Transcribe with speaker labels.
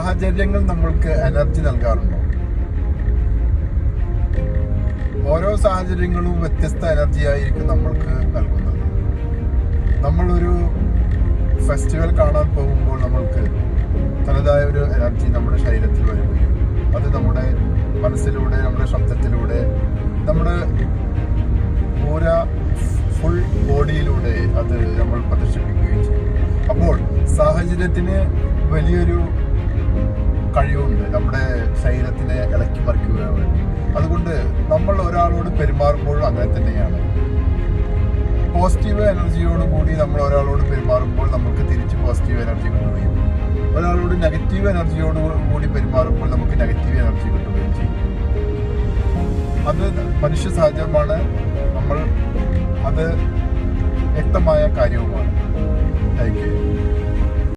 Speaker 1: സാഹചര്യങ്ങൾ നമ്മൾക്ക് എനർജി നൽകാറുണ്ടോ? ഓരോ സാഹചര്യങ്ങളും വ്യത്യസ്ത എനർജി ആയിരിക്കും നമ്മൾക്ക് നൽകുന്നത്. നമ്മളൊരു ഫെസ്റ്റിവൽ കാണാൻ പോകുമ്പോൾ നമ്മൾക്ക് തനതായ ഒരു എനർജി നമ്മുടെ ശരീരത്തിൽ വരികയും അത് നമ്മുടെ മനസ്സിലൂടെ, നമ്മുടെ ശബ്ദത്തിലൂടെ, നമ്മുടെ പൂരാ ഫുൾ ബോഡിയിലൂടെ അത് നമ്മൾ പ്രദർശിപ്പിക്കുകയും ചെയ്യും. അപ്പോൾ സാഹചര്യത്തിന് വലിയൊരു കഴിവുണ്ട് നമ്മുടെ ശരീരത്തിനെ ഇളക്കി മറിക്കുക വേണ്ടി. അതുകൊണ്ട് നമ്മൾ ഒരാളോട് പെരുമാറുമ്പോഴും അങ്ങനെ തന്നെയാണ്. പോസിറ്റീവ് എനർജിയോടുകൂടി നമ്മൾ ഒരാളോട് പെരുമാറുമ്പോൾ നമുക്ക് തിരിച്ച് പോസിറ്റീവ് എനർജി കിട്ടുകയും ഒരാളോട് നെഗറ്റീവ് എനർജിയോട് കൂടി പെരുമാറുമ്പോൾ നമുക്ക് നെഗറ്റീവ് എനർജി കിട്ടുകയും ചെയ്യും. അത് മനുഷ്യ സഹജമാണ്. അത് വ്യക്തമായ കാര്യവുമാണ്. Thank you.